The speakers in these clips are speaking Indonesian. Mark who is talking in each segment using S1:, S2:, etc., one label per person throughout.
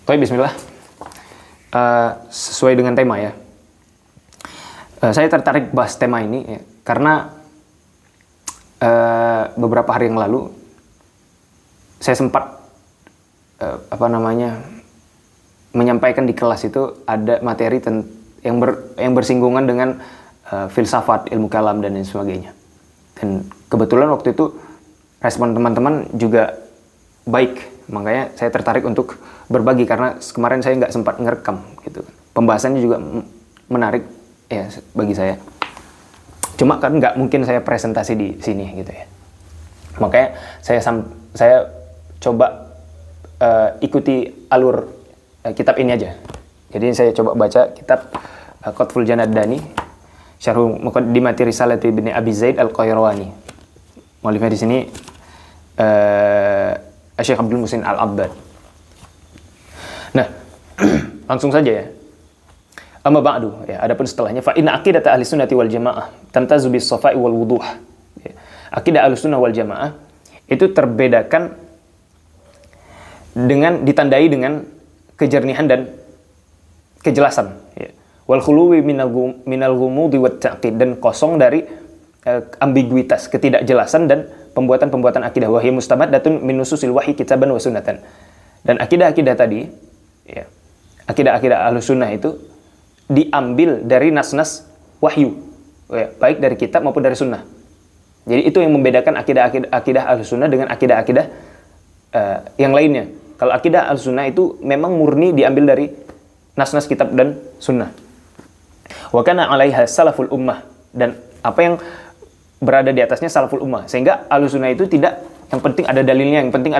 S1: Baik, bismillah. Sesuai dengan tema ya. Saya tertarik bahas tema ini ya, karena beberapa hari yang lalu saya sempat menyampaikan di kelas itu ada materi yang bersinggungan dengan filsafat, ilmu kalam dan lain sebagainya. Dan kebetulan waktu itu respon teman-teman juga baik. Makanya saya tertarik untuk berbagi karena kemarin saya nggak sempat ngerekam gitu. Pembahasannya juga menarik ya bagi saya. Cuma kan nggak mungkin saya presentasi di sini gitu ya. Makanya saya coba ikuti alur kitab ini aja. Jadi saya coba baca kitab Qutful Janad Dani Syarh Muqaddimati Risalati Ibni Abi Zaid Al-Qayrawani. Muallifnya di sini Syekh Abdul Muhsin Al-Abbad. Nah, langsung saja ya. Amma ba'du, ya, adapun setelahnya fa inna aqidata ahli sunnati wal jamaah tamtazu bis safa'i wal wuduh. Ya. Akidah ahli sunnah wal jamaah itu terbedakan ditandai dengan kejernihan dan kejelasan, ya. Wal khuluwi minal ghumudi wat ta'qid, dan kosong dari ambiguitas, ketidakjelasan dan pembuatan-pembuatan akidah. Wahya mustamaddatun min nususil wahyi kitaban wa sunnatan. Dan akidah-akidah tadi, ya, akidah-akidah Ahlus Sunnah itu diambil dari nas-nas wahyu, ya, baik dari kitab maupun dari sunnah. Jadi itu yang membedakan akidah Ahlus Sunnah dengan akidah-akidah yang lainnya. Kalau akidah Ahlus Sunnah itu memang murni diambil dari nas-nas kitab dan sunnah. Wa kana 'alaiha salaful ummah, dan apa yang berada di atasnya salaful ummah, sehingga Ahlus Sunnah itu tidak yang penting ada dalilnya, yang penting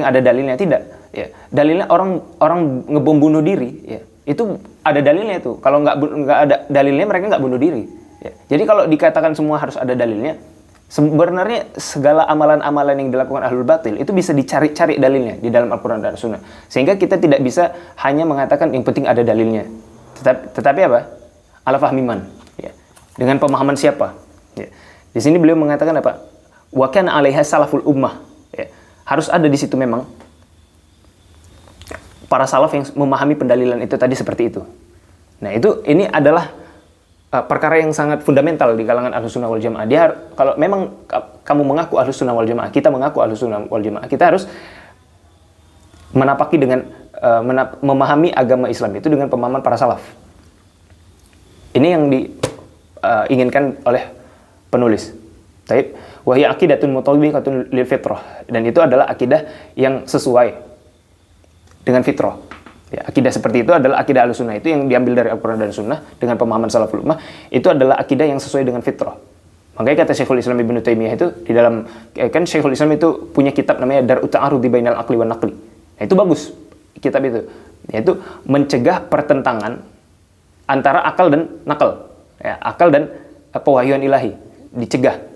S1: ada dalilnya, tidak, ya. Dalilnya orang ngebom bunuh diri, ya, itu ada dalilnya itu. Kalau nggak ada dalilnya mereka nggak bunuh diri, ya. Jadi kalau dikatakan semua harus ada dalilnya, sebenarnya segala amalan-amalan yang dilakukan ahlul batil itu bisa dicari-cari dalilnya di dalam Al-Quran dan Sunnah, sehingga kita tidak bisa hanya mengatakan yang penting ada dalilnya. Tetapi apa? Ala fahmiman, ya. Dengan pemahaman siapa? Ya. Di sini beliau mengatakan apa? Wa kana 'alaiha salaful ummah. Ya. Harus ada di situ memang para salaf yang memahami pendalilan itu tadi seperti itu. Nah, ini adalah perkara yang sangat fundamental di kalangan Ahlus Sunnah wal Jamaah. Kalau memang kamu mengaku Ahlus Sunnah wal Jamaah, kita mengaku Ahlus Sunnah wal Jamaah, kita harus menapaki dengan memahami agama Islam itu dengan pemahaman para salaf. Ini yang diinginkan oleh penulis. Taib, wa hiya aqidatun mutabiqatun lil fitrah, dan itu adalah akidah yang sesuai dengan fitrah. Ya, akidah seperti itu adalah akidah Ahlussunnah, itu yang diambil dari Al-Qur'an dan Sunnah dengan pemahaman salaful ummah, itu adalah akidah yang sesuai dengan fitrah. Makanya kata Syekhul Islam Ibnu Taimiyah itu di dalam kan Syekhul Islam itu punya kitab namanya Dar'ut Ta'arudi Bainal Aqli wan Naqli. Nah, itu bagus kitab itu. Yaitu mencegah pertentangan antara akal dan nakal. Ya, akal dan pewahyuan ilahi dicegah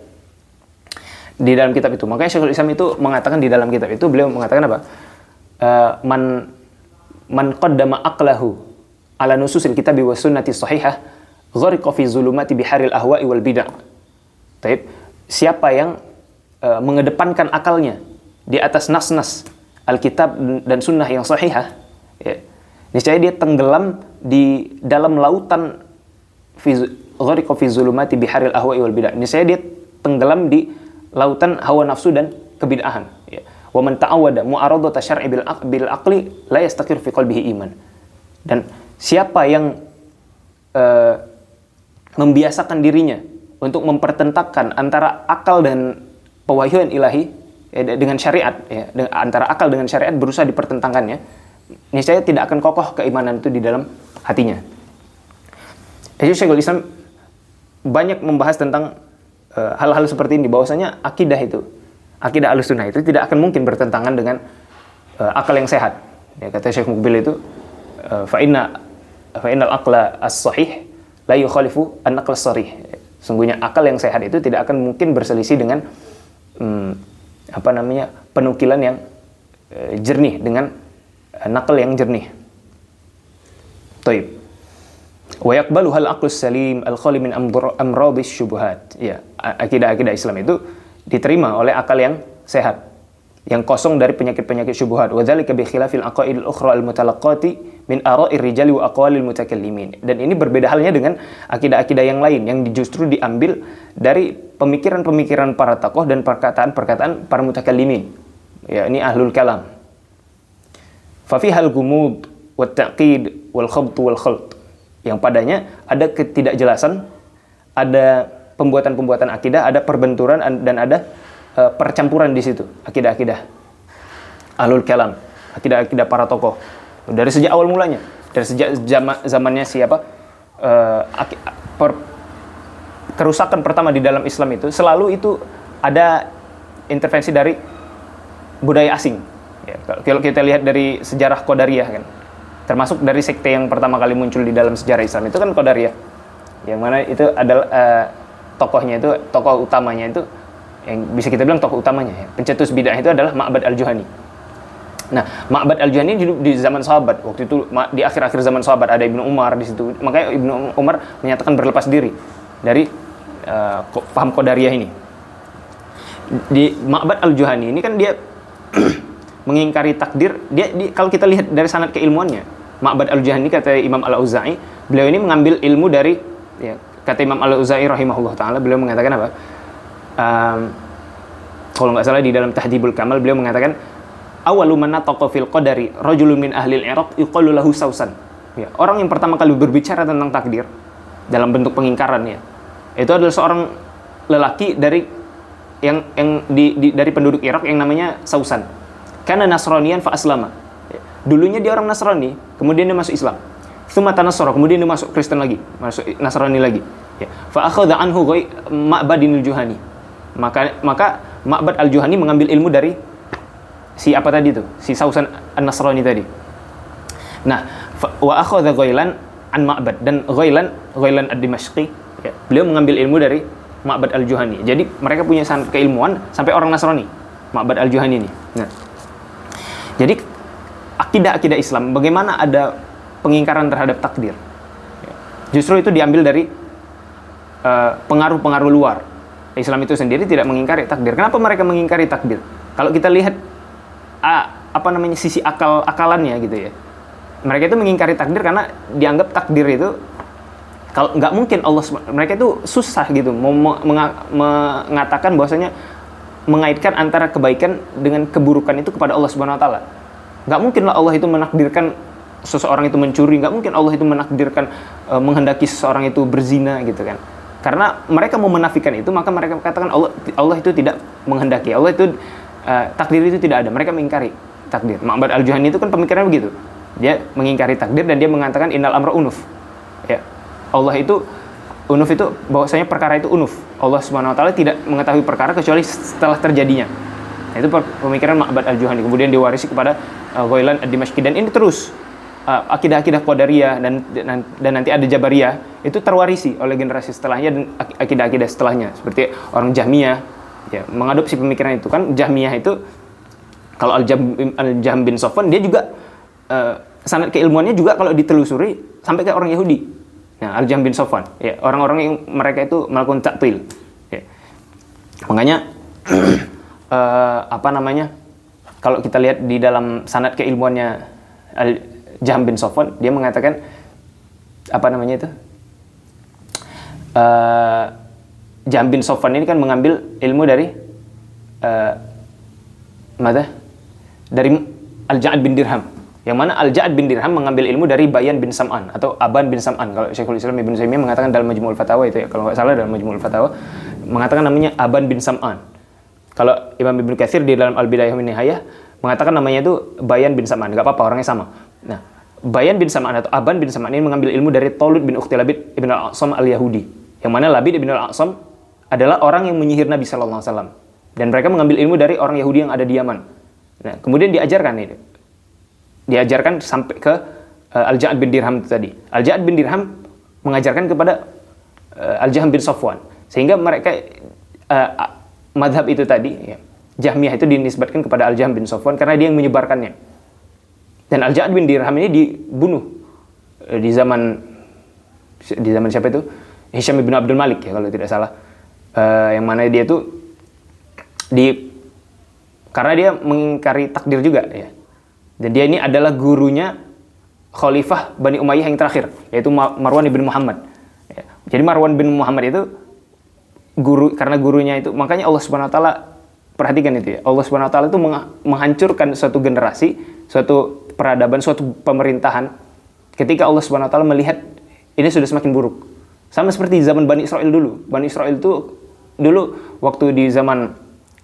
S1: di dalam kitab itu. Makanya Syekhul Islam itu mengatakan di dalam kitab itu, beliau mengatakan apa? Man qaddama aqlahu ala nususil kitabi was sunnati sahihah ghariqa fi zulumati biharil ahwa'i wal bid'ah. Taib, siapa yang mengedepankan akalnya di atas nas-nas Alkitab dan sunnah yang sahihah, ya, niscaya dia tenggelam di dalam lautan ghariqa fi zulumati biharil ahwa'i wal bid'ah. Niscaya dia tenggelam di lautan hawa nafsu dan kebid'ahan, ya. Wa man ta'awwada mu'aradata syar'i bil aqli la yastaqir fi qalbihi iman. Dan siapa yang membiasakan dirinya untuk mempertentangkan antara akal dan pewahyuan ilahi, ya, dengan syariat, ya, antara akal dengan syariat berusaha dipertentangkannya, niscaya tidak akan kokoh keimanan itu di dalam hatinya. Jadi Syekhul Islam banyak membahas tentang hal-hal seperti ini, bahwasanya akidah Ahlus Sunnah itu tidak akan mungkin bertentangan dengan akal yang sehat. Ya, kata Syekh Muqbil itu fa innal aqla as-sahih la yukhalifu an-naql as-sarih. Sungguhnya akal yang sehat itu tidak akan mungkin berselisih dengan penukilan yang jernih, dengan nakal yang jernih. Taib. Wa yaqbalu hal aqlus salim al-khali min amradis syubhat. Ya, akidah-akidah Islam itu diterima oleh akal yang sehat. yang kosong dari penyakit-penyakit syubhat. Wa dzalika bi khilafil aqaidil ukhra al-mutalaqqati min ara'ir rijali wa aqwalil mutakallimin. Dan ini berbeda halnya dengan akidah-akidah yang lain yang justru diambil dari pemikiran-pemikiran para tokoh dan perkataan-perkataan para mutakallimin. Ya, ini ahlul kalam. Fa fihal gumud wat ta'qid wal khabt wal khalt. Yang padanya ada ketidakjelasan, ada pembuatan-pembuatan akidah, ada perbenturan dan ada percampuran di situ, akidah-akidah ahlul kalam, akidah-akidah para tokoh. Dari sejak awal mulanya, dari sejak zamannya siapa? Kerusakan pertama di dalam Islam itu selalu itu ada intervensi dari budaya asing. Ya, kalau kita lihat dari sejarah Qadariyah kan, termasuk dari sekte yang pertama kali muncul di dalam sejarah Islam itu kan Qadariyah, yang mana itu adalah tokohnya itu, tokoh utamanya itu, yang bisa kita bilang tokoh utamanya ya, pencetus bid'ah itu adalah Ma'bad al-Juhani. Nah, Ma'bad al-Juhani hidup di zaman sahabat. Waktu itu di akhir-akhir zaman sahabat ada Ibnu Umar di situ. Makanya Ibnu Umar menyatakan berlepas diri dari paham Qadariyah ini. Di Ma'bad al-Juhani ini kan dia mengingkari takdir. Kalau kita lihat dari sanad keilmuannya, Ma'bad al-Juhani kata Imam Al-Auza'i, beliau ini mengambil ilmu dari ya, kata Imam Al-Auza'i rahimahullah taala, beliau mengatakan apa? Kalau nggak salah di dalam Tahdhibul Kamal beliau mengatakan awalu man nataqa fil qadari rajulun min ahli al-Iraq yuqalu lahu sausan. Ya, orang yang pertama kali berbicara tentang takdir dalam bentuk pengingkaran ya, itu adalah seorang lelaki dari dari penduduk Irak yang namanya Sausan. Karena Nasranian fa aslama. Ya, dulunya dia orang Nasrani, kemudian dia masuk Islam. Tsumma tanassara, kemudian dia masuk Kristen lagi, masuk Nasrani lagi. Ya, fa akhadha anhu Ma'badinil Juhani. Maka Ma'bad al-Juhani mengambil ilmu dari si apa tadi itu? Si Sausan an-Nasrani tadi. Nah, wa akhadha Ghailan an Ma'bad, dan Ghailan ad-Dimashqi, ya, beliau mengambil ilmu dari Ma'bad al-Juhani. Jadi mereka punya sanad keilmuan sampai orang Nasrani, Ma'bad al-Juhani ini. Nah, jadi akidah-akidah Islam bagaimana ada pengingkaran terhadap takdir. Ya, justru itu diambil dari pengaruh-pengaruh luar. Islam itu sendiri tidak mengingkari takdir. Kenapa mereka mengingkari takdir? Kalau kita lihat sisi akalannya gitu ya. Mereka itu mengingkari takdir karena dianggap takdir itu kalau nggak mungkin mereka itu susah gitu mengatakan bahwasanya mengaitkan antara kebaikan dengan keburukan itu kepada Allah Subhanahu wa taala. Nggak mungkin lah Allah itu menakdirkan seseorang itu mencuri, nggak mungkin Allah itu menakdirkan menghendaki seseorang itu berzina gitu kan. Karena mereka mau menafikan itu, maka mereka katakan Allah itu tidak menghendaki. Allah itu takdir itu tidak ada. Mereka mengingkari takdir. Ma'bad al-Juhani itu kan pemikirannya begitu. Dia mengingkari takdir dan dia mengatakan innal amra unuf. Ya. Allah itu unuf itu bahwasanya perkara itu unuf. Allah Subhanahu wa taala tidak mengetahui perkara kecuali setelah terjadinya. Nah, itu pemikiran Ma'bad al-Juhani. Kemudian diwarisi kepada Ghailan ad-Dimashqi, dan ini terus akidah-akidah Qadariyah dan nanti ada Jabariyah itu terwarisi oleh generasi setelahnya dan akidah-akidah setelahnya, seperti orang Jahmiyah ya, mengadopsi pemikiran itu kan. Jahmiyah itu kalau Al-Jahm bin Safwan dia juga sanad keilmuannya juga kalau ditelusuri sampai ke orang Yahudi. Nah, Al-Jahm bin Safwan ya, orang-orang yang mereka itu melakukan ta'til ya. Makanya kalau kita lihat di dalam sanad keilmuannya Jahm bin Safwan, dia mengatakan Jahm bin Safwan ini kan mengambil ilmu dari dari Al-Ja'ad bin Dirham, yang mana Al-Ja'ad bin Dirham mengambil ilmu dari Bayan bin Sam'an atau Aban bin Sam'an. Kalau Syekhul Islam Ibnu Taimiyah mengatakan dalam Majmu'ul Fatawa itu ya, kalau nggak salah dalam Majmu'ul Fatawa mengatakan namanya Aban bin Sam'an. Kalau Imam Ibnu Katsir di dalam Al-Bidayah wan Nihayah mengatakan namanya itu Bayan bin Sam'an, nggak apa-apa, orangnya sama. Nah, Bayan bin Sam'an atau Aban bin Sam'an ini mengambil ilmu dari Taulud bin Ukhti Labid ibn al-A'sam al-Yahudi, yang mana Labid ibn al-A'sam adalah orang yang menyihir Nabi sallallahu alaihi wasallam, dan mereka mengambil ilmu dari orang Yahudi yang ada di Yaman. Nah, kemudian diajarkan sampai ke Al-Ja'ad bin Dirham itu tadi. Al-Ja'ad bin Dirham mengajarkan kepada Al-Jahm bin Safwan, sehingga mereka madhab itu tadi ya, Jahmiyah itu dinisbatkan kepada Al-Jahm bin Safwan karena dia yang menyebarkannya. Dan Al-Ja'ad bin Dirham ini dibunuh di zaman siapa itu? Hisham bin Abdul Malik ya kalau tidak salah. Yang mana dia itu karena dia mengingkari takdir juga ya. Dan dia ini adalah gurunya Khalifah Bani Umayyah yang terakhir, yaitu Marwan bin Muhammad. Ya. Jadi Marwan bin Muhammad itu karena gurunya itu, makanya Allah Subhanahu wa taala, perhatikan itu ya. Allah Subhanahu wa taala itu menghancurkan suatu generasi, suatu peradaban, suatu pemerintahan ketika Allah Subhanahu wa taala melihat ini sudah semakin buruk. Sama seperti zaman Bani Israel dulu. Bani Israel itu dulu waktu di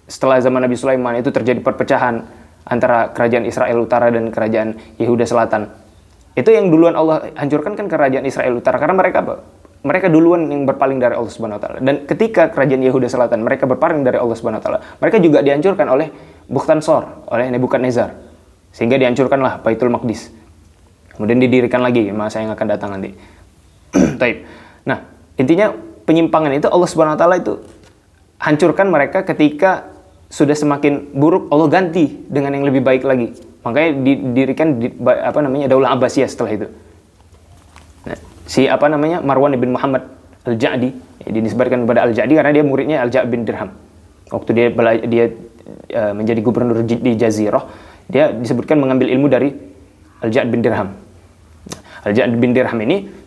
S1: setelah zaman Nabi Sulaiman itu terjadi perpecahan antara kerajaan Israel Utara dan kerajaan Yehuda Selatan. Itu yang duluan Allah hancurkan kan kerajaan Israel Utara, karena mereka apa? Mereka duluan yang berpaling dari Allah Subhanahu wa taala. Dan ketika kerajaan Yehuda Selatan mereka berpaling dari Allah Subhanahu wa taala, mereka juga dihancurkan oleh Bukhtansor, oleh Nebukadnezar. Sehingga dihancurkanlah Baitul Maqdis. Kemudian didirikan lagi masa yang akan datang nanti. Taib. Nah, intinya penyimpangan itu Allah Subhanahu wa taala itu hancurkan mereka ketika sudah semakin buruk, Allah ganti dengan yang lebih baik lagi. Makanya didirikan Daulah Abbasiyah setelah itu. Nah, Marwan bin Muhammad Al-Ja'di, dinisbatkan kepada Al-Ja'di karena dia muridnya Al-Ja' bin Dirham. Waktu dia menjadi gubernur di Jazirah, dia disebutkan mengambil ilmu dari Al-Ja' bin Dirham. Al-Ja' bin Dirham ini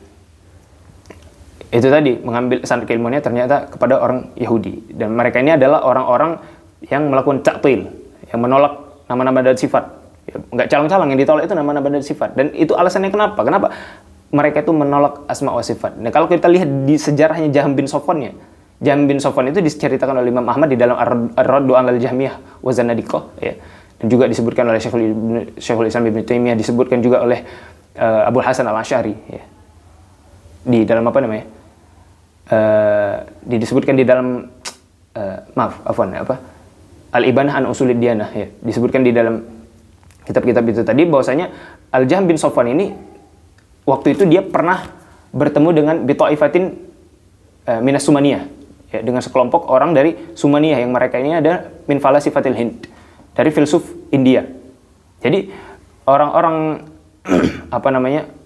S1: itu tadi mengambil sanad keilmuannya ternyata kepada orang Yahudi, dan mereka ini adalah orang-orang yang melakukan ta'til, yang menolak nama-nama dan sifat. Ya, enggak calang-calang, yang ditolak itu nama-nama dan sifat. Dan itu alasannya kenapa? Kenapa mereka itu menolak asma wa sifat. Nah, kalau kita lihat di sejarahnya Jahm bin Safwan itu diceritakan oleh Imam Ahmad di dalam Ar-Raddu 'alal Jahmiyah wa Zanadiqah ya. Dan juga disebutkan oleh Syekhul Islam Ibnu Taimiyah, disebutkan juga oleh Abu Hasan Al-Asy'ari ya. Di dalam disebutkan di dalam Al-Ibanah an Usulid Diyanah ya. Disebutkan di dalam kitab-kitab itu tadi bahwasanya Al-Jahm bin Safwan ini waktu itu dia pernah bertemu dengan Bitaifatin Minas Sumaniyah ya, dengan sekelompok orang dari Sumaniyah yang mereka ini ada min falasifatil Hind, dari filsuf India. Jadi orang-orang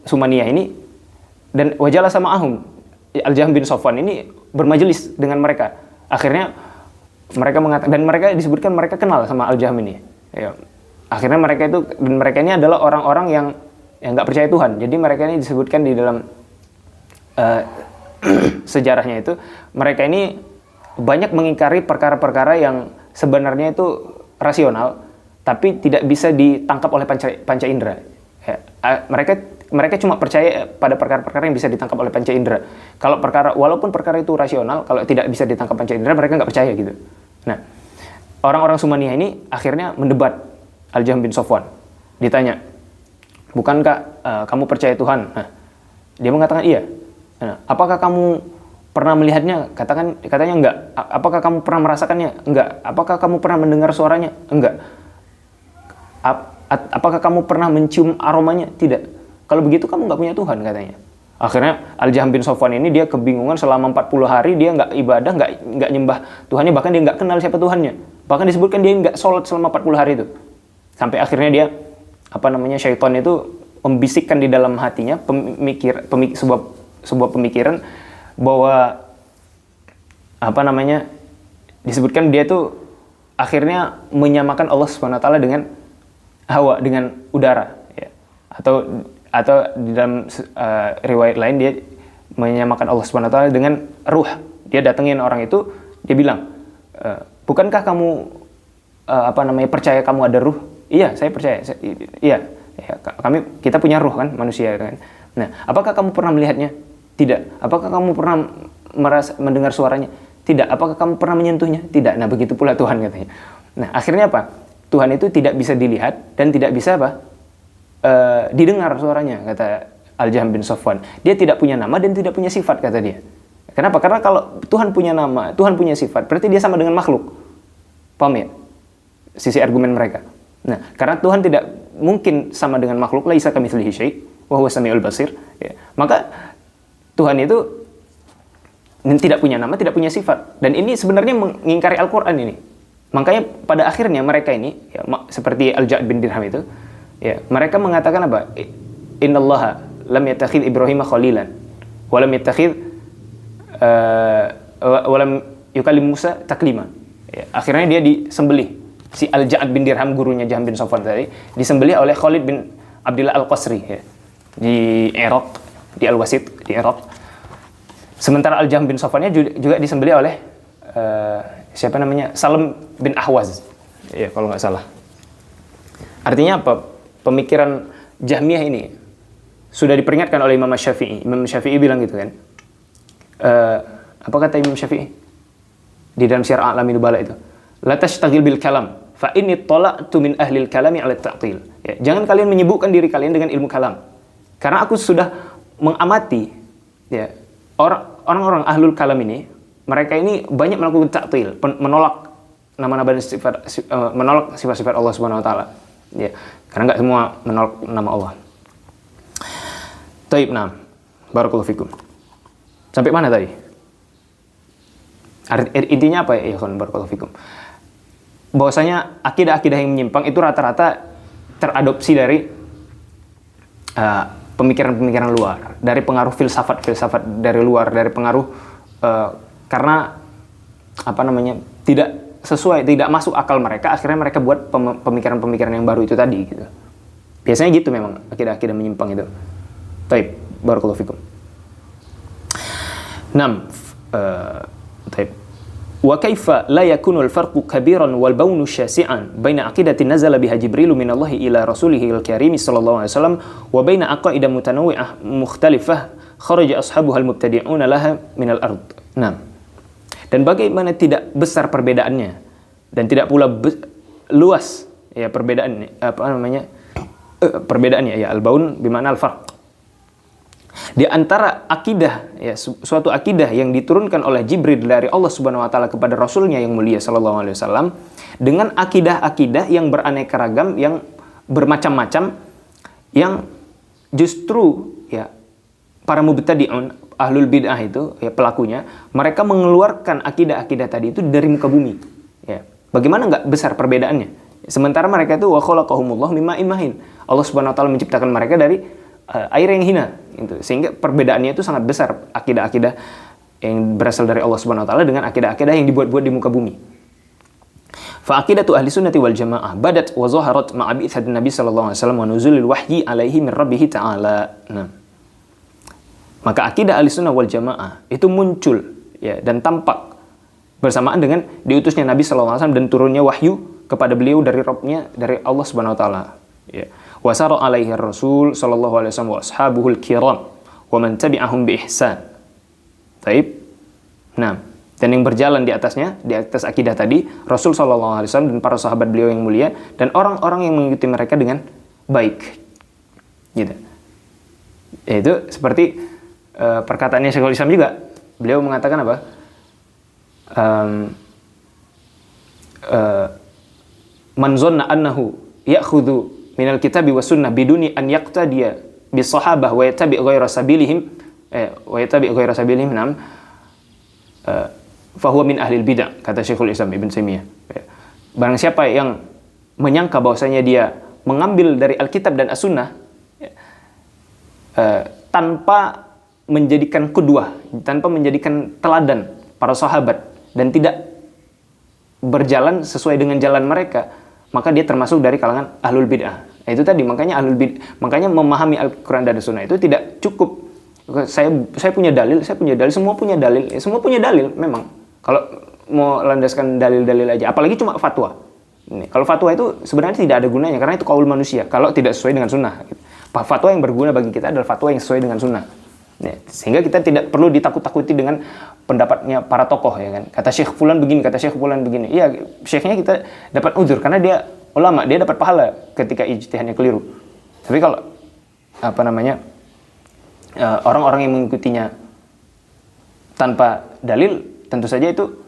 S1: Sumaniyah ini, dan wajala sama ahum Al-Jahm bin Safwan ini bermajelis dengan mereka. Akhirnya mereka mengatakan, dan mereka disebutkan mereka kenal sama Al-Jahm ini ya. Akhirnya mereka ini adalah orang-orang yang nggak percaya Tuhan. Jadi mereka ini disebutkan di dalam sejarahnya itu, mereka ini banyak mengingkari perkara-perkara yang sebenarnya itu rasional, tapi tidak bisa ditangkap oleh panca indera. Ya, mereka cuma percaya pada perkara-perkara yang bisa ditangkap oleh panca indera. Kalau walaupun perkara itu rasional, kalau tidak bisa ditangkap panca indera, mereka nggak percaya gitu. Nah, orang-orang Sumaniyah ini akhirnya mendebat Al-Jahm bin Safwan. Ditanya, bukankah kamu percaya Tuhan? Nah, dia mengatakan iya. Nah, apakah kamu pernah melihatnya? Katanya enggak. Apakah kamu pernah merasakannya? Enggak. Apakah kamu pernah mendengar suaranya? Enggak. Apakah kamu pernah mencium aromanya? Tidak. Kalau begitu kamu nggak punya Tuhan, katanya. Akhirnya Al-Jahm bin Safwan ini dia kebingungan selama 40 hari, dia nggak ibadah, nggak nyembah Tuhannya, bahkan dia nggak kenal siapa Tuhannya. Bahkan disebutkan dia nggak sholat selama 40 hari itu. Sampai akhirnya dia syaitan itu membisikkan di dalam hatinya sebuah pemikiran bahwa disebutkan dia tuh akhirnya menyamakan Allah Subhanahu wa taala dengan hawa, dengan udara ya. Atau di dalam riwayat lain dia menyamakan Allah Subhanahu wa taala dengan ruh. Dia datengin orang itu, dia bilang, bukankah kamu percaya kamu ada ruh? Iya, saya percaya. Iya. Ya, kita punya ruh kan, manusia kan. Nah, apakah kamu pernah melihatnya? Tidak. Apakah kamu pernah mendengar suaranya? Tidak. Apakah kamu pernah menyentuhnya? Tidak. Nah, begitu pula Tuhan, katanya. Nah, akhirnya apa? Tuhan itu tidak bisa dilihat dan tidak bisa didengar suaranya, kata Al-Jahm bin Safwan. Dia tidak punya nama dan tidak punya sifat, kata dia. Kenapa? Karena kalau Tuhan punya nama, Tuhan punya sifat, berarti dia sama dengan makhluk. Paham ya? Sisi argumen mereka. Nah, karena Tuhan tidak mungkin sama dengan makhluk, laisa kamitslihi syai' wa huwas samiul basir ya. Maka Tuhan itu tidak punya nama, tidak punya sifat, dan ini sebenarnya mengingkari Al-Qur'an ini. Makanya pada akhirnya mereka ini ya, seperti Al-Ja' bin Dirham itu ya, mereka mengatakan apa? Innallaha lam yattakhidh Ibrahim khalilan wa lam yattakhidh wa lam yukallim Musa taklima ya. Akhirnya dia disembelih si Al-Ja'ad bin Dirham, gurunya Jahm bin Safwan tadi, disembelih oleh Khalid bin Abdullah Al-Qasri ya, di Irak, di Al-Wasit di Irak. Sementara Al-Jahm bin Safwannya juga disembelih oleh siapa namanya? Salam bin Ahwaz. Ya, kalau nggak salah. Artinya apa? Pemikiran Jahmiyah ini sudah diperingatkan oleh Imam Syafi'i. Imam Syafi'i bilang gitu kan. Apa kata Imam Syafi'i? Di dalam Syiar A'lamin Nubala itu. La tashtagil bil kalam, fa inni tala'tu min ahlil kalami 'ala ta'til. Ya, jangan kalian menyibukkan diri kalian dengan ilmu kalam. Karena aku sudah mengamati ya, orang-orang ahlul kalam ini, mereka ini banyak melakukan ta'til, menolak nama-nama dan sifat, menolak sifat-sifat Allah Subhanahu wa taala. Ya, karena enggak semua menolak nama Allah. Taib, nah. Barakallahu fikum. Sampai mana tadi? Intinya apa ya, ikhwan, barakallahu fikum? Bahwasanya akidah-akidah yang menyimpang itu rata-rata teradopsi dari pemikiran-pemikiran luar, dari pengaruh filsafat dari luar, dari pengaruh karena apa namanya, tidak sesuai, tidak masuk akal mereka, akhirnya mereka buat pemikiran-pemikiran yang baru itu tadi gitu. Biasanya gitu memang akidah-akidah menyimpang itu. Taib, barakallahu fikum. 6. Taib. Wa kaifa la yakunu al-farqu kabiran wal baunu syasi'an baina aqidatin nazala biha Jibril min Allah ila rasulih al-karim sallallahu alaihi wasallam wa baina aqaidah mutanawwi'ah mukhtalifah kharaja ashabuha al-mubtadi'una laha min al-ard. Nah, dan bagaimana tidak besar perbedaannya dan tidak pula luas ya perbedaannya, apa namanya, perbedaannya ya, al-baun bermakna al-farq, di antara akidah ya, suatu akidah yang diturunkan oleh Jibril dari Allah Subhanahu wa taala kepada rasulnya yang mulia sallallahu alaihi wasallam, dengan akidah-akidah yang beraneka ragam, yang bermacam-macam, yang justru ya para mubtadi'un, ahlul bid'ah itu ya pelakunya, mereka mengeluarkan akidah-akidah tadi itu dari muka bumi ya. Bagaimana enggak besar perbedaannya? Sementara mereka itu wa khalaqahumullah mimma imahin, Allah Subhanahu wa taala menciptakan mereka dari air yang hina gitu. Sehingga perbedaannya itu sangat besar, akidah-akidah yang berasal dari Allah Subhanahu wa taala dengan akidah-akidah yang dibuat-buat di muka bumi. Fa aqidatu ahli sunnati wal jamaah badat wa zaharat ma'a bi'tsatin nabi sallallahu alaihi wasallam wa nuzulil wahyi alaihi min rabbih ta'ala. Nah, maka akidah ahli sunnah wal jamaah itu muncul ya dan tampak bersamaan dengan diutusnya Nabi sallallahu alaihi wasallam dan turunnya wahyu kepada beliau dari Rabbnya, dari Allah Subhanahu wa taala ya. Wasara alaihi Rasul sallallahu alaihi wasallam wa ashabuhul kiram wa man tabi'ahum bi ihsan. Baik. Nah, dan yang berjalan di atasnya, di atas akidah tadi, Rasul sallallahu alaihi wasallam dan para sahabat beliau yang mulia dan orang-orang yang mengikuti mereka dengan baik. Gitu. Itu seperti perkataannya Syekhul Islam juga. Beliau mengatakan apa? Man zanna annahu ya'khudhu minal kitabi wa sunnah biduni an yaqtadiya bis sahabah wa yatabi' ghayra sabilihim nam fahuwa min ahlil bid'ah, kata Syekhul Islam Ibn Taimiyah. Barang siapa yang menyangka bahwasanya dia mengambil dari Alkitab dan As-Sunnah tanpa menjadikan qudwah, tanpa menjadikan teladan para sahabat dan tidak berjalan sesuai dengan jalan mereka, maka dia termasuk dari kalangan ahlul bid'ah. Itu tadi, makanya makanya memahami Al-Quran dan Sunnah itu tidak cukup. Saya punya dalil, semua punya dalil memang. Kalau mau landaskan dalil-dalil aja, apalagi cuma fatwa. Kalau fatwa itu sebenarnya tidak ada gunanya karena itu qaul manusia. Kalau tidak sesuai dengan sunnah, fatwa yang berguna bagi kita adalah fatwa yang sesuai dengan sunnah. Sehingga kita tidak perlu ditakut-takuti dengan pendapatnya para tokoh, ya kan. Kata Syekh Fulan begini, kata Syekh Fulan begini. Iya, syekhnya kita dapat uzur karena dia ulama, dia dapat pahala ketika ijtihadnya keliru. Tapi kalau apa namanya, orang-orang yang mengikutinya tanpa dalil, tentu saja itu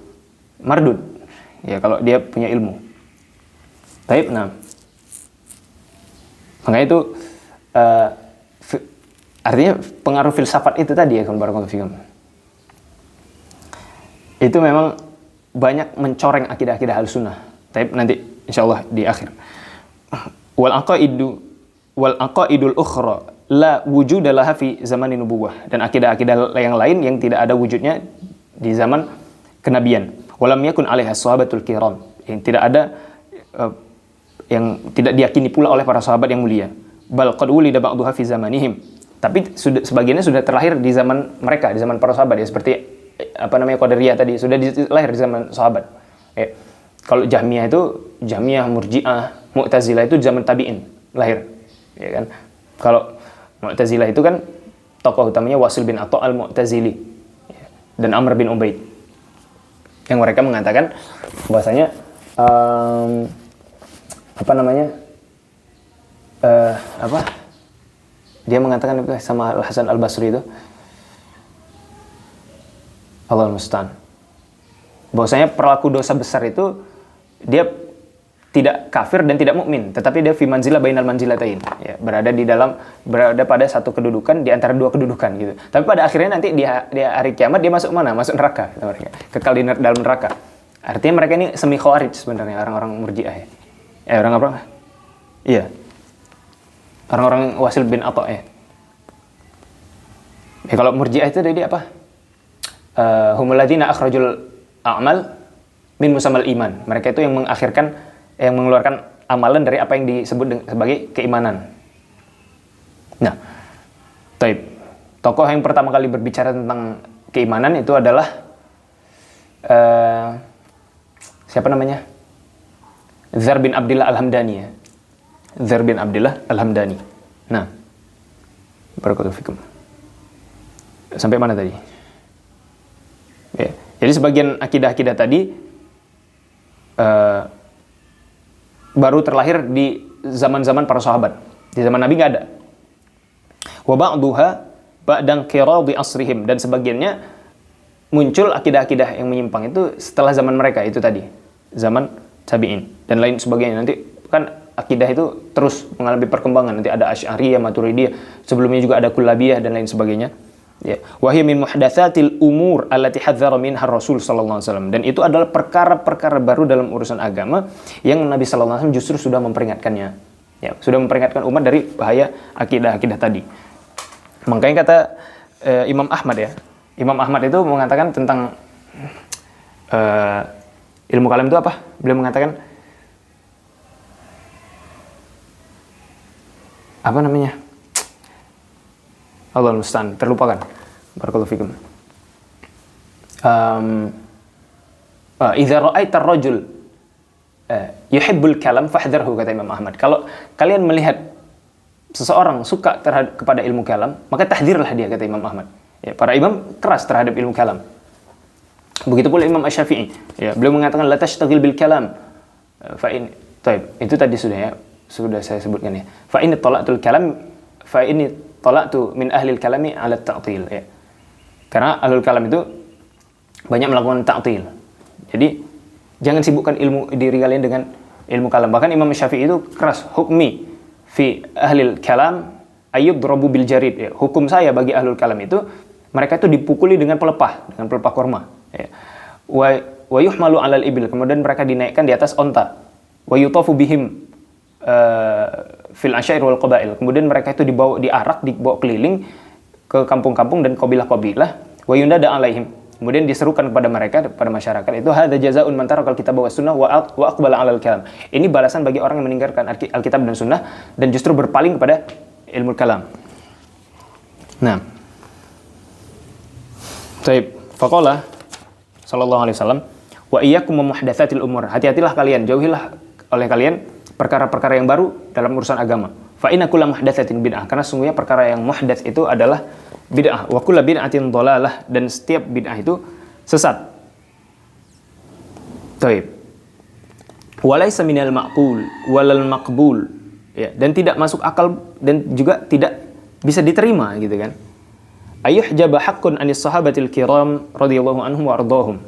S1: mardud. Ya, kalau dia punya ilmu. Baik, nah. Makanya itu artinya pengaruh filsafat itu tadi ya, barakallahu fikum. Itu memang banyak mencoreng akidah-akidah Ahlussunnah. Tapi nanti insyaallah di akhir. Wal aqaidul ukhra la wujuda laha fi zamanin nubuwah, dan akidah-akidah yang lain yang tidak ada wujudnya di zaman kenabian. Walam yakun 'alaiha sahabatul kiram, yang tidak ada yang tidak diyakini pula oleh para sahabat yang mulia. Bal qad wulida ba'duha fi zamanihim. Tapi sebagiannya sudah terlahir di zaman mereka, di zaman para sahabat ya, seperti Qadariyah tadi sudah lahir di zaman sahabat. Ya. Kalau Jahmiyah, Murji'ah, Mu'tazilah itu zaman tabi'in lahir, ya kan? Kalau Mu'tazilah itu kan tokoh utamanya Wasil bin Atha al-Mu'tazili dan Amr bin Ubaid. Yang mereka mengatakan bahwasanya dia mengatakan sama Al-Hasan Al-Basri itu, Allahul musta'an, bahwasanya pelaku dosa besar itu dia tidak kafir dan tidak mukmin, tetapi dia fi manzilah bainal manzilatain, ya, berada pada satu kedudukan di antara dua kedudukan gitu. Tapi pada akhirnya nanti di hari kiamat dia masuk mana? Masuk neraka, kekal di dalam neraka. Artinya mereka ini semi khawarij sebenarnya, orang-orang Murji'ah ya. Orang apa? Iya. Orang-orang Wasil bin Atha ya. Ya kalau Murji'ah itu dari apa? Humul ladzina akhrajul a'mal min musammal iman. Mereka itu yang mengeluarkan amalan dari apa yang disebut sebagai keimanan. Nah, tokoh yang pertama kali berbicara tentang keimanan itu adalah siapa namanya? Dzar bin Abdillah Al-Hamdani ya. Dzar bin Abdillah Al-Hamdani. Nah, barakallahu fikum. Sampai mana tadi? Ya. Jadi sebagian akidah-akidah tadi baru terlahir di zaman-zaman para sahabat. Di zaman Nabi nggak ada. Wa ba'duha ba'dan qiradi asrihim, dan sebagiannya muncul akidah-akidah yang menyimpang itu setelah zaman mereka itu tadi, zaman tabi'in dan lain sebagainya. Nanti kan akidah itu terus mengalami perkembangan. Nanti ada Asy'ariyah, Maturidiyah, sebelumnya juga ada Kullabiyah dan lain sebagainya. Ya, wahya min muhdatsatil umur allati hadzara minha Rasul sallallahu alaihi wasallam, dan itu adalah perkara-perkara baru dalam urusan agama yang Nabi sallallahu alaihi wasallam justru sudah memperingatkannya. Ya, sudah memperingatkan umat dari bahaya akidah-akidah tadi. Makanya kata Imam Ahmad ya. Imam Ahmad itu mengatakan tentang ilmu kalam itu apa? Beliau mengatakan apa namanya? Allahul musta'an, terlupakan. Barakallahu fikum. Idza ra'aita ar-rajul yuhibbul kalam fahdharhu, kata Imam Ahmad. Kalau kalian melihat seseorang suka kepada ilmu kalam, maka tahdzirlah dia, kata Imam Ahmad. Ya, para imam keras terhadap ilmu kalam. Begitu pula Imam Asy-Syafi'i. Ya, beliau mengatakan la tashtagil bil kalam. Itu tadi sudah saya sebutkan ya. Fa in tala'tu min ahlil kalami ala ta'til ya. Karena ahlul kalam itu banyak melakukan ta'til. Jadi jangan sibukkan ilmu diri kalian dengan ilmu kalam. Bahkan Imam Syafi'i itu keras, hukmi fi ahlil kalam ayyudrabu bil jarid ya. Hukum saya bagi ahlul kalam itu mereka itu dipukuli dengan pelepah kurma ya. Wa yuhmalu 'alal ibil, kemudian mereka dinaikkan di atas onta. Wa yutafu bihim fil asyair wal qabail, kemudian mereka itu dibawa keliling ke kampung-kampung dan kabilah-kabilah. Wa yundada alaihim, kemudian diserukan kepada mereka, kepada masyarakat itu hadza jazaa'un man tarakal kitab wa sunnah wa aqbala 'alal kalam. Ini balasan bagi orang yang meninggalkan Alkitab dan Sunnah dan justru berpaling kepada ilmu kalam. Nah, taib faqala sallallahu alaihi wasallam wa iyyakum muhdatsatil umur, hati-hatilah kalian, jauhilah oleh kalian perkara-perkara yang baru dalam urusan agama. Fa inna kullu muhdatsatin bid'ah, karena sungguhnya perkara yang muhdats itu adalah bid'ah. Wa kullu bid'atin dhalalah, dan setiap bid'ah itu sesat. Taib. Walaysa minal ma'qul walal maqbul, ya, dan tidak masuk akal dan juga tidak bisa diterima gitu kan. Ayyuhjaba haqqun anis sahabatil kiram radhiyallahu anhum wa ardhahum.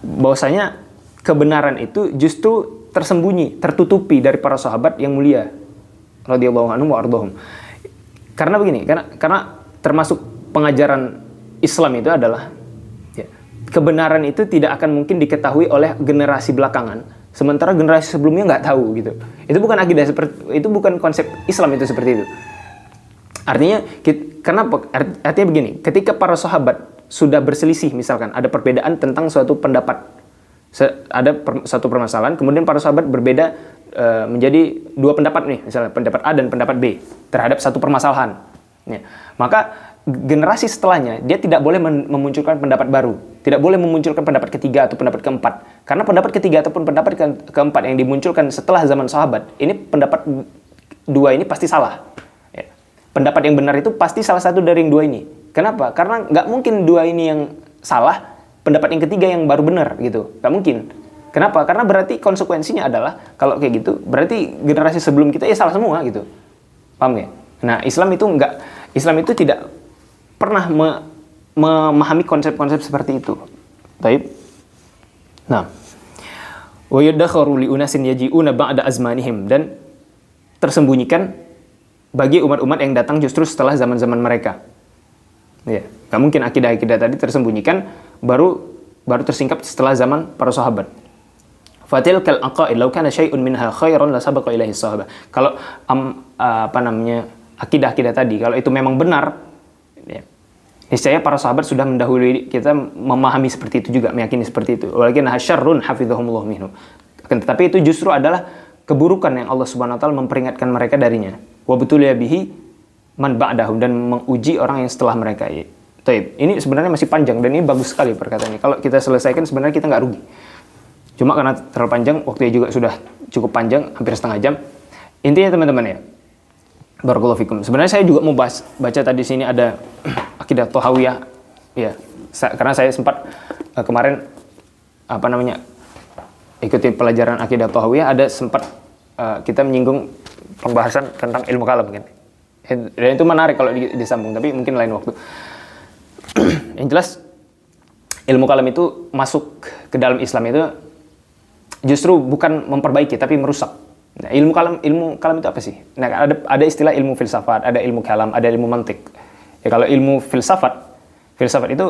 S1: Bahwasanya kebenaran itu justru tersembunyi, tertutupi dari para sahabat yang mulia radhiyallahu anhum wa ardhahum. Karena begini, karena termasuk pengajaran Islam itu adalah ya, kebenaran itu tidak akan mungkin diketahui oleh generasi belakangan, sementara generasi sebelumnya nggak tahu gitu. Itu bukan akidah itu bukan konsep Islam itu seperti itu. Artinya kenapa? Artinya begini, ketika para sahabat sudah berselisih, misalkan ada perbedaan tentang suatu pendapat Satu permasalahan, kemudian para sahabat berbeda menjadi dua pendapat nih, misalnya pendapat A dan pendapat B terhadap satu permasalahan. Ya. Maka generasi setelahnya dia tidak boleh memunculkan pendapat baru, tidak boleh memunculkan pendapat ketiga atau pendapat keempat, karena pendapat ketiga ataupun pendapat keempat yang dimunculkan setelah zaman sahabat ini, pendapat dua ini pasti salah. Ya. Pendapat yang benar itu pasti salah satu dari yang dua ini. Kenapa? Karena nggak mungkin dua ini yang salah, pendapat yang ketiga yang baru benar gitu, nggak mungkin. Kenapa? Karena berarti konsekuensinya adalah kalau kayak gitu berarti generasi sebelum kita ya salah semua gitu, paham ya? Nah Islam itu tidak pernah memahami konsep-konsep seperti itu. Baik. Nah, wa yadakharu li unasin yaji'una ba'da azmanihim, dan tersembunyikan bagi umat-umat yang datang justru setelah zaman-zaman mereka. Ya, nggak mungkin akidah-akidah tadi tersembunyikan baru tersingkap setelah zaman para sahabat. Fatilkal aqaid law kana syai'un minha khairan la sabaqa ilaihi sahabah. Kalau akidah-akidah tadi kalau itu memang benar, ya, niscaya para sahabat sudah mendahului kita memahami seperti itu juga, meyakini seperti itu. Walakin hasyarrun hafizahumullah minhu. Tetapi itu justru adalah keburukan yang Allah Subhanahu wa taala memperingatkan mereka darinya. Wa butuliya bihi man ba'dahum, dan menguji orang yang setelah mereka. Taib. Ini sebenarnya masih panjang dan ini bagus sekali perkataannya. Kalau kita selesaikan sebenarnya kita nggak rugi. Cuma karena terlalu panjang, waktunya juga sudah cukup panjang, hampir setengah jam. Intinya teman-teman ya, barakallahu fikum. Sebenarnya saya juga mau baca tadi sini ada akidah Thahawiyah, ya. Karena saya sempat kemarin ikuti pelajaran akidah Thahawiyah, ada sempat kita menyinggung pembahasan tentang ilmu kalam kan. Dan itu menarik kalau disambung, tapi mungkin lain waktu. Yang jelas ilmu kalam itu masuk ke dalam Islam itu justru bukan memperbaiki tapi merusak. Nah, ilmu kalam itu apa sih? Nah, ada istilah ilmu filsafat, ada ilmu kalam, ada ilmu mantik. Ya, kalau ilmu filsafat itu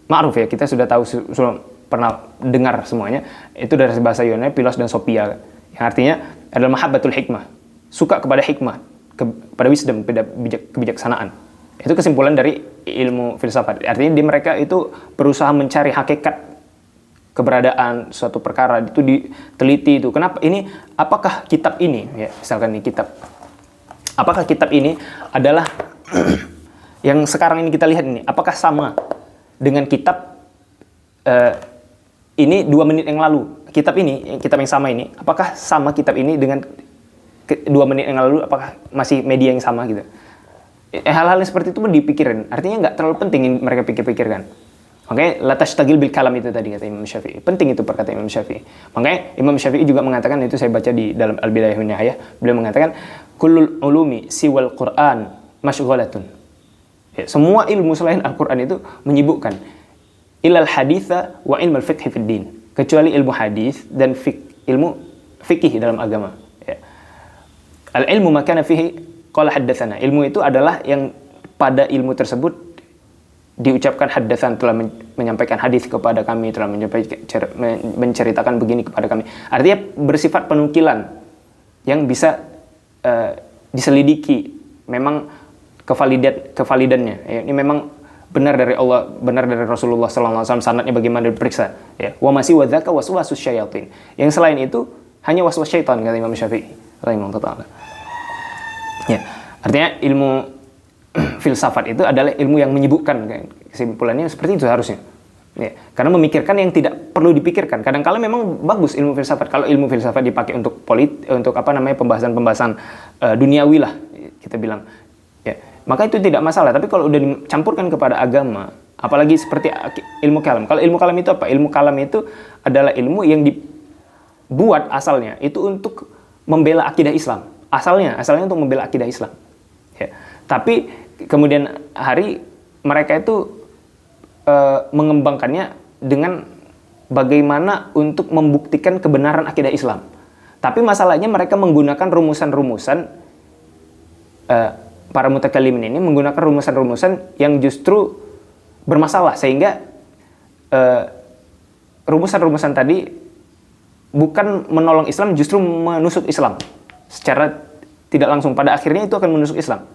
S1: ma'ruf ya, kita sudah tahu, sudah pernah dengar semuanya. Itu dari bahasa Yunani, philos dan sophia, yang artinya adalah mahabbatul hikmah, suka kepada hikmah, kepada wisdom, kepada kebijaksanaan. Itu kesimpulan dari ilmu filsafat. Artinya mereka itu berusaha mencari hakikat keberadaan suatu perkara, itu diteliti itu. Kenapa ini? Apakah kitab ini, ya misalkan nih kitab, apakah kitab ini adalah yang sekarang ini kita lihat ini, apakah sama dengan kitab ini 2 menit yang lalu? Kitab yang sama ini, apakah sama kitab ini dengan 2 menit yang lalu? Apakah masih media yang sama gitu? Hal-hal yang seperti itu pun dipikirin. Artinya nggak terlalu penting yang mereka pikirkan. Makanya la tashtagil bil kalam itu tadi kata Imam Syafi'i. Penting itu perkataan Imam Syafi'i. Makanya Imam Syafi'i juga mengatakan, itu saya baca di dalam Al-Bidayah wan Nihayah, beliau mengatakan kullul ulumi siwal Qur'an masyghalatun. Ya, semua ilmu selain Al-Qur'an itu menyibukkan. Ilal haditha wa ilmu al-fiqh fid din. Kecuali ilmu hadis dan ilmu fikih dalam agama. Ya. Al-ilmu ma kana fihi qala haddatsana. Ilmu itu adalah yang pada ilmu tersebut diucapkan haddatsan, telah menyampaikan hadis kepada kami, telah menceritakan begini kepada kami. Artinya bersifat penukilan yang bisa diselidiki, memang kevalidannya. Ya, ini memang benar dari Allah, benar dari Rasulullah sallallahu alaihi wasallam, sanadnya bagaimana diperiksa. Ya, wa masih wadzaka waswasus syayatin. Yang selain itu hanya waswas syaitan kata Imam Syafi'i rahimahullah. Ya, artinya ilmu filsafat itu adalah ilmu yang menyibukkan. Kesimpulannya seperti itu harusnya. Ya, karena memikirkan yang tidak perlu dipikirkan. Kadang-kala memang bagus ilmu filsafat. Kalau ilmu filsafat dipakai untuk pembahasan-pembahasan duniawi lah kita bilang. Ya, maka itu tidak masalah. Tapi kalau udah dicampurkan kepada agama, apalagi seperti ilmu kalam. Kalau ilmu kalam itu apa? Ilmu kalam itu adalah ilmu yang dibuat asalnya itu untuk membela akidah Islam. Asalnya untuk membela akidah Islam. Ya. Tapi kemudian hari mereka itu mengembangkannya dengan bagaimana untuk membuktikan kebenaran akidah Islam. Tapi masalahnya mereka menggunakan rumusan-rumusan, para mutakallimin ini menggunakan rumusan-rumusan yang justru bermasalah, sehingga rumusan-rumusan tadi bukan menolong Islam, justru menusuk Islam secara tidak langsung. Pada akhirnya itu akan menusuk Islam.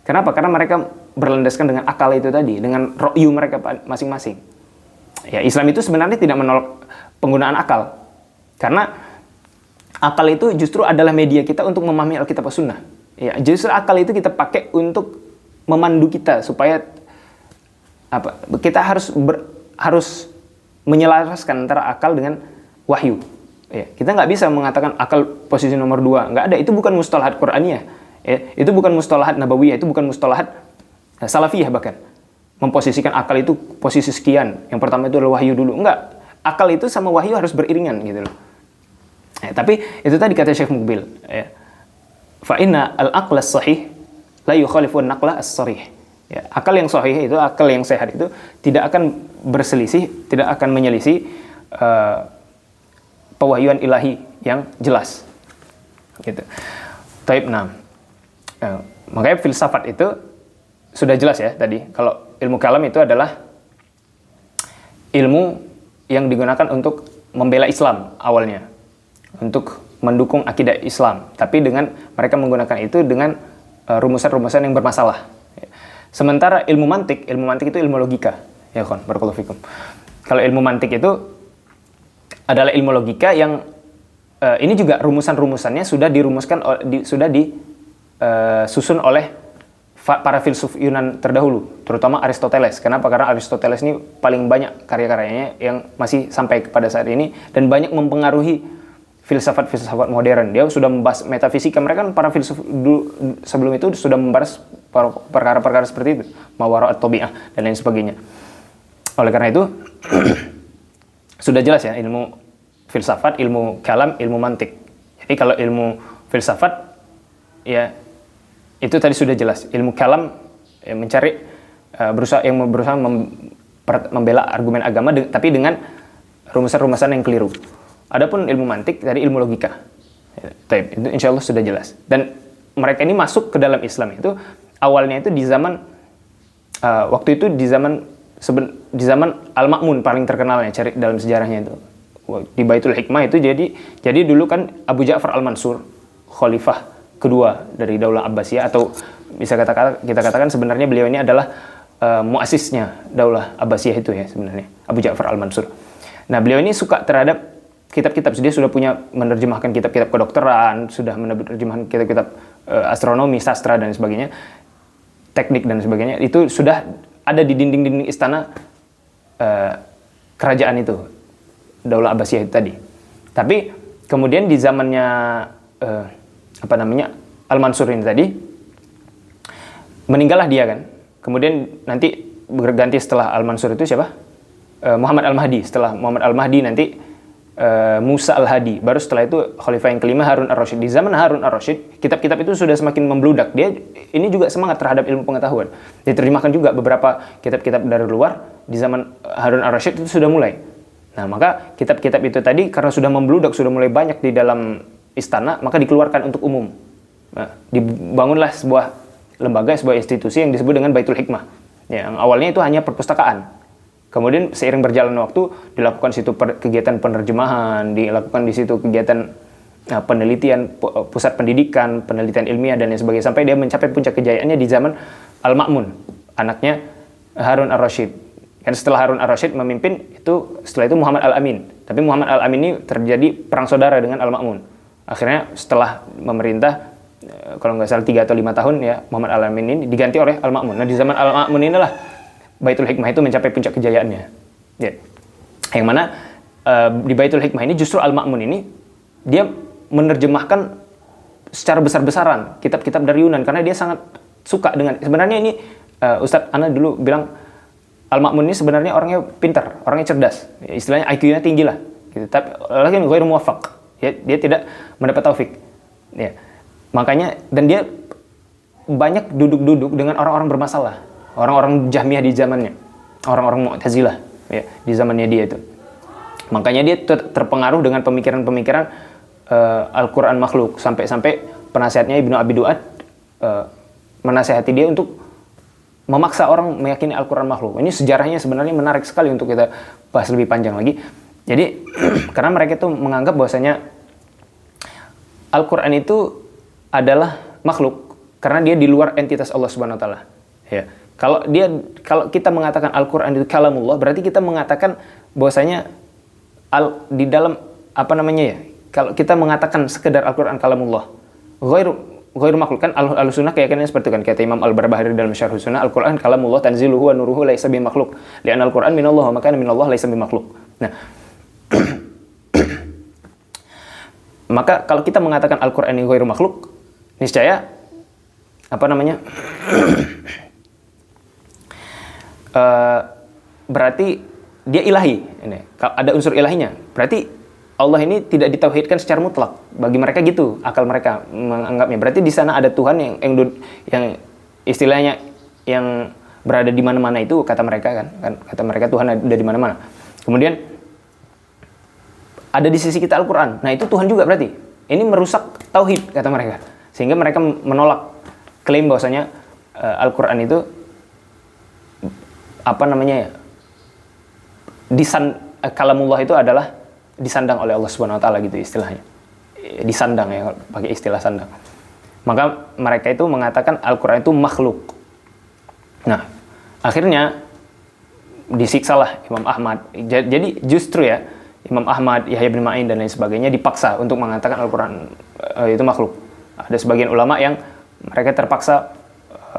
S1: Kenapa? Karena mereka berlandaskan dengan akal itu tadi, dengan ro'yu mereka masing-masing. Ya, Islam itu sebenarnya tidak menolak penggunaan akal. Karena akal itu justru adalah media kita untuk memahami Alkitab dan Sunnah. Ya, justru akal itu kita pakai untuk memandu kita supaya kita harus menyelaraskan antara akal dengan wahyu. Ya, kita nggak bisa mengatakan akal posisi nomor 2, nggak ada. Itu bukan mustalahat Qur'aniyah. Ya, itu bukan mustalahat Nabawiyah, itu bukan mustalahat Salafiyah bahkan. Memposisikan akal itu posisi sekian. Yang pertama itu adalah wahyu dulu. Enggak. Akal itu sama wahyu harus beriringan gitu loh. Ya, tapi itu tadi kata Syekh Muqbil. Ya. Fa inna al-aqla as-sahih la yukhalifu an-naqla as-sarih. Ya, akal yang sahih itu, akal yang sehat itu tidak akan berselisih, tidak akan menyelisih pewahyuan ilahi yang jelas. Gitu. Taib 6. Makanya filsafat itu sudah jelas ya tadi. Kalau ilmu kalam itu adalah ilmu yang digunakan untuk membela Islam awalnya, untuk mendukung akidah Islam, tapi dengan mereka menggunakan itu dengan rumusan-rumusan yang bermasalah. Sementara ilmu mantik itu ilmu logika. Ya kan, barakallahu fikum. Kalau ilmu mantik itu adalah ilmu logika yang ini juga rumusan-rumusannya sudah dirumuskan, sudah disusun oleh para filsuf Yunan terdahulu, terutama Aristoteles. Kenapa? Karena Aristoteles ini paling banyak karya-karyanya yang masih sampai kepada saat ini dan banyak mempengaruhi filsafat-filsafat modern. Dia sudah membahas metafisika. Mereka kan para filsuf sebelum itu sudah membahas perkara-perkara seperti itu, mawara'at tabi'ah dan lain sebagainya. Oleh karena itu sudah jelas ya ilmu filsafat, ilmu kalam, ilmu mantik. Jadi kalau ilmu filsafat ya itu tadi sudah jelas. Ilmu kalam ya, mencari berusaha membela argumen agama tapi dengan rumusan-rumusan yang keliru. Adapun ilmu mantik dari ilmu logika. Ya, itu insya Allah sudah jelas. Dan mereka ini masuk ke dalam Islam itu awalnya itu di zaman waktu itu di zaman Al-Ma'mun paling terkenalnya cari dalam sejarahnya itu. Di Baitul Hikmah itu jadi dulu kan Abu Ja'far Al-Mansur khalifah kedua dari Daulah Abbasiyah, atau bisa kita katakan sebenarnya beliau ini adalah muasisnya Daulah Abbasiyah itu ya sebenarnya, Abu Ja'far Al-Mansur. Nah, beliau ini suka terhadap kitab-kitab, dia sudah menerjemahkan kitab-kitab kedokteran, sudah menerjemahkan kitab-kitab astronomi, sastra dan sebagainya, teknik dan sebagainya. Itu sudah ada di dinding-dinding istana kerajaan itu, Daulah Abbasiyah itu tadi. Tapi kemudian di zamannya Al-Mansur ini tadi, meninggallah dia kan. Kemudian nanti berganti setelah Al-Mansur itu siapa? Muhammad Al-Mahdi. Setelah Muhammad Al-Mahdi nanti Musa Al-Hadi. Baru setelah itu khalifah yang kelima Harun Ar-Rasyid. Di zaman Harun Ar-Rasyid, kitab-kitab itu sudah semakin membludak. Dia ini juga semangat terhadap ilmu pengetahuan. Diterjemahkan juga beberapa kitab-kitab dari luar. Di zaman Harun Ar-Rasyid itu sudah mulai. Nah, maka kitab-kitab itu tadi karena sudah membludak, sudah mulai banyak di dalam istana, maka dikeluarkan untuk umum. Nah, dibangunlah sebuah lembaga, sebuah institusi yang disebut dengan Baitul Hikmah. Ya, yang awalnya itu hanya perpustakaan. Kemudian seiring berjalan waktu dilakukan situ kegiatan penerjemahan, dilakukan di situ kegiatan penelitian, pusat pendidikan, penelitian ilmiah dan lain sebagainya, sampai dia mencapai puncak kejayaannya di zaman Al-Ma'mun, anaknya Harun Ar-Rasyid. Dan setelah Harun Ar-Rasyid memimpin setelah itu Muhammad Al-Amin. Tapi Muhammad Al-Amin ini terjadi perang saudara dengan Al-Ma'mun. Akhirnya setelah memerintah kalau nggak salah 3 atau 5 tahun ya, Muhammad Al-Amin ini diganti oleh Al-Ma'mun. Nah, di zaman Al-Ma'mun inilah Baitul Hikmah itu mencapai puncak kejayaannya. Ya. Yang mana di Baitul Hikmah ini justru Al-Ma'mun ini dia menerjemahkan secara besar-besaran kitab-kitab dari Yunan karena dia sangat suka dengan, sebenarnya ini Ustadz Ana dulu bilang Al-Ma'mun ini sebenarnya orangnya pintar, orangnya cerdas. Istilahnya IQ-nya tinggi lah gitu. Tapi lagi ghairu muwaffaq. Dia tidak mendapat taufik. Ya. Makanya dan dia banyak duduk-duduk dengan orang-orang bermasalah, orang-orang Jahmiyah di zamannya, orang-orang Mu'tazilah ya, di zamannya dia itu. Makanya dia terpengaruh dengan pemikiran-pemikiran Al-Qur'an makhluk, sampai-sampai penasihatnya Ibnu Abi Duat menasihati dia untuk memaksa orang meyakini Al-Qur'an makhluk. Ini sejarahnya sebenarnya menarik sekali untuk kita bahas lebih panjang lagi. Jadi karena mereka itu menganggap bahwasanya Al-Qur'an itu adalah makhluk karena dia di luar entitas Allah Subhanahu wa taala. Ya. Kalau kita mengatakan Al-Qur'an itu kalamullah, berarti kita mengatakan bahwasanya di dalam apa namanya ya? Kalau kita mengatakan sekedar Al-Qur'an kalamullah, ghairu makhluk kan al-sunnah keyakinannya seperti itu kan, kata Imam Al-Barbahari dalam Syarh Sunnah, Al-Qur'an kalamullah tanziluhu wa nuruhu laisa bimakhluk li'anna Al-Qur'an minallah wa ma kana minallah laisa bimakhluk. Nah, maka kalau kita mengatakan Al-Qur'an ini ghairu makhluk, niscaya apa namanya? Berarti dia ilahi. Ini ada unsur ilahinya. Berarti Allah ini tidak ditauhidkan secara mutlak. Bagi mereka gitu, akal mereka menganggapnya. Berarti di sana ada Tuhan yang istilahnya yang berada di mana-mana itu, kata mereka kan kata mereka Tuhan ada di mana-mana. Kemudian ada di sisi kita Al-Qur'an. Nah, itu Tuhan juga berarti. Ini merusak tauhid kata mereka. Sehingga mereka menolak klaim bahwasanya Al-Qur'an itu apa namanya ya? Kalamullah itu adalah disandang oleh Allah Subhanahu wa taala gitu istilahnya. Disandang ya, pakai istilah sandang. Maka mereka itu mengatakan Al-Qur'an itu makhluk. Nah, akhirnya disiksalah Imam Ahmad. Jadi justru ya Imam Ahmad, Yahya bin Ma'in dan lain sebagainya dipaksa untuk mengatakan Al-Qur'an itu makhluk. Ada sebagian ulama yang mereka terpaksa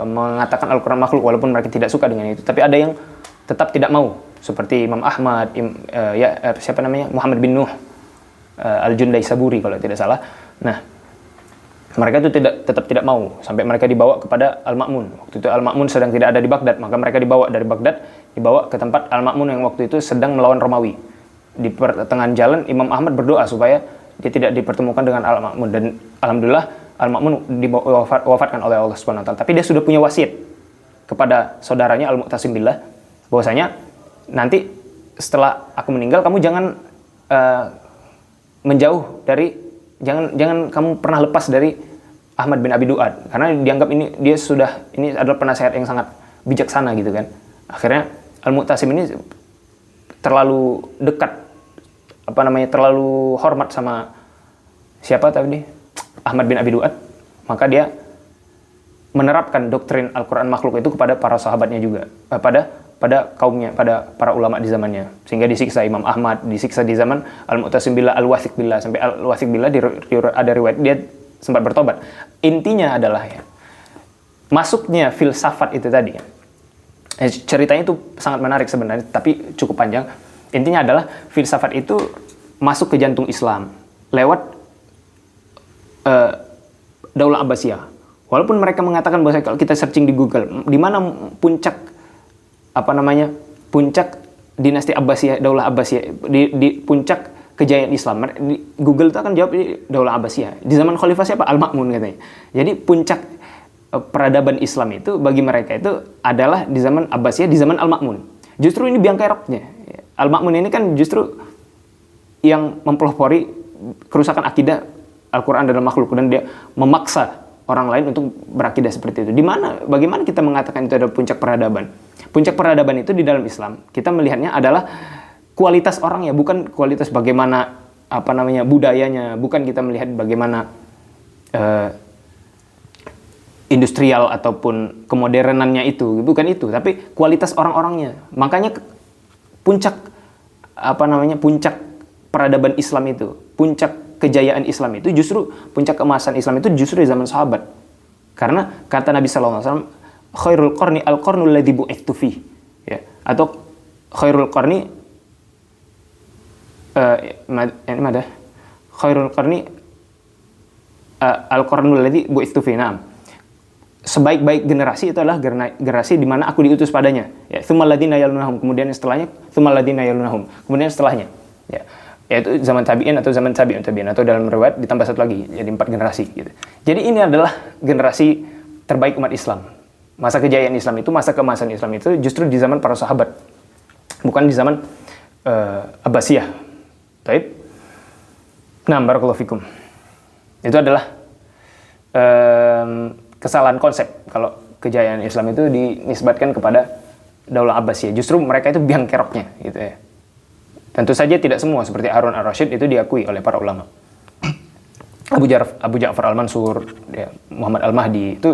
S1: mengatakan Al-Qur'an makhluk walaupun mereka tidak suka dengan itu, tapi ada yang tetap tidak mau, seperti Imam Ahmad, siapa namanya, Muhammad bin Nuh Al-Jundai Saburi kalau tidak salah. Nah, mereka itu tetap tidak mau, sampai mereka dibawa kepada Al-Ma'mun. Waktu itu Al-Ma'mun sedang tidak ada di Baghdad, maka mereka dibawa dari Baghdad, dibawa ke tempat Al-Ma'mun yang waktu itu sedang melawan Romawi. Di pertengahan jalan Imam Ahmad berdoa supaya dia tidak dipertemukan dengan Al-Ma'mun, dan alhamdulillah Al-Ma'mun diwafatkan oleh Allah Subhanahu wa taala. Tapi dia sudah punya wasiat kepada saudaranya Al-Mu'tasim billah, bahwasanya nanti setelah aku meninggal kamu jangan menjauh dari, jangan kamu pernah lepas dari Ahmad bin Abi Du'ad, karena dianggap ini adalah penasehat yang sangat bijaksana gitu kan. Akhirnya Al-Mu'tasim ini terlalu dekat, terlalu hormat sama siapa tadi, Ahmad bin Abi Du'ad, maka dia menerapkan doktrin Al-Qur'an makhluk itu kepada para sahabatnya juga, pada kaumnya, pada para ulama di zamannya, sehingga disiksa Imam Ahmad, disiksa di zaman Al-Mu'tasim billah, Al-Wathiq billah, sampai Al-Wathiq billah ada riwayat dia sempat bertobat. Intinya adalah ya, masuknya filsafat itu tadi ya. Ceritanya itu sangat menarik sebenarnya, tapi cukup panjang. Intinya adalah filsafat itu masuk ke jantung Islam lewat Daulah Abbasiyah. Walaupun mereka mengatakan bahwa kalau kita searching di Google, di mana puncak dinasti Abbasiyah, Daulah Abbasiyah, di puncak kejayaan Islam, Google itu akan jawab di Daulah Abbasiyah. Di zaman Khalifah siapa? Al-Ma'mun katanya. Jadi puncak peradaban Islam itu bagi mereka itu adalah di zaman Abbasiyah, di zaman Al-Ma'mun. Justru ini biang keroknya. Al-Ma'mun ini kan justru yang mempelopori kerusakan akidah Al-Quran adalah makhluk, dan dia memaksa orang lain untuk berakidah seperti itu. Bagaimana kita mengatakan itu adalah puncak peradaban? Puncak peradaban itu di dalam Islam kita melihatnya adalah kualitas orangnya, bukan kualitas bagaimana budayanya, bukan kita melihat bagaimana industrial ataupun kemodernannya itu, bukan itu, tapi kualitas orang-orangnya. Makanya puncak peradaban Islam itu, puncak kejayaan Islam itu justru, puncak keemasan Islam itu justru di zaman sahabat. Karena kata Nabi sallallahu alaihi wasallam, khairul qarni al-qarnul ladzi bu'ithtu fi, ya, atau khairul qarni khairul qarni al-qarnul ladzi bu'ithtu fi. Naam. Sebaik-baik generasi itu adalah generasi di mana aku diutus padanya. Ya, tsummal ladzina yalunahum, kemudian setelahnya, tsummal ladzina yalunahum, kemudian setelahnya. Ya, yaitu zaman tabi'in atau zaman tabi'in, atau dalam riwayat ditambah satu lagi, jadi 4 generasi gitu. Jadi ini adalah generasi terbaik umat Islam. Masa kejayaan Islam itu, masa keemasan Islam itu justru di zaman para sahabat, bukan di zaman Abbasiyah. Baik. Nah, barakallahu fikum. Itu adalah kesalahan konsep kalau kejayaan Islam itu dinisbatkan kepada Daulah Abbasiyah. Justru mereka itu biang keroknya gitu ya. Tentu saja tidak semua, seperti Harun ar-Rasyid itu diakui oleh para ulama. Abu Ja'far al-Mansur, ya, Muhammad al-Mahdi itu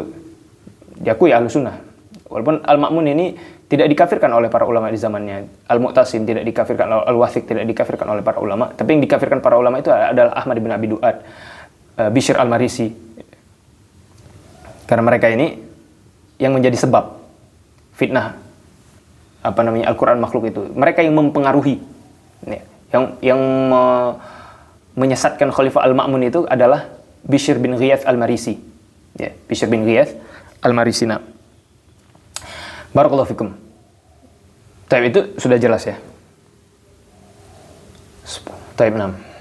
S1: diakui Ahlus Sunnah. Walaupun Al-Ma'mun ini tidak dikafirkan oleh para ulama di zamannya. Al-Mu'tasim tidak dikafirkan, Al-Wathiq tidak dikafirkan oleh para ulama, tapi yang dikafirkan para ulama itu adalah Ahmad bin Abi Du'ad, Bishr al-Marisi. Karena mereka ini yang menjadi sebab fitnah Al-Quran makhluk itu. Mereka yang mempengaruhi, yang menyesatkan Khalifah Al-Ma'mun itu adalah Bishr bin Ghiyath al-Marisi. Bishr bin Ghiyath al-Marisi. Barakallahu fikum. Taib itu sudah jelas ya. Taib 6.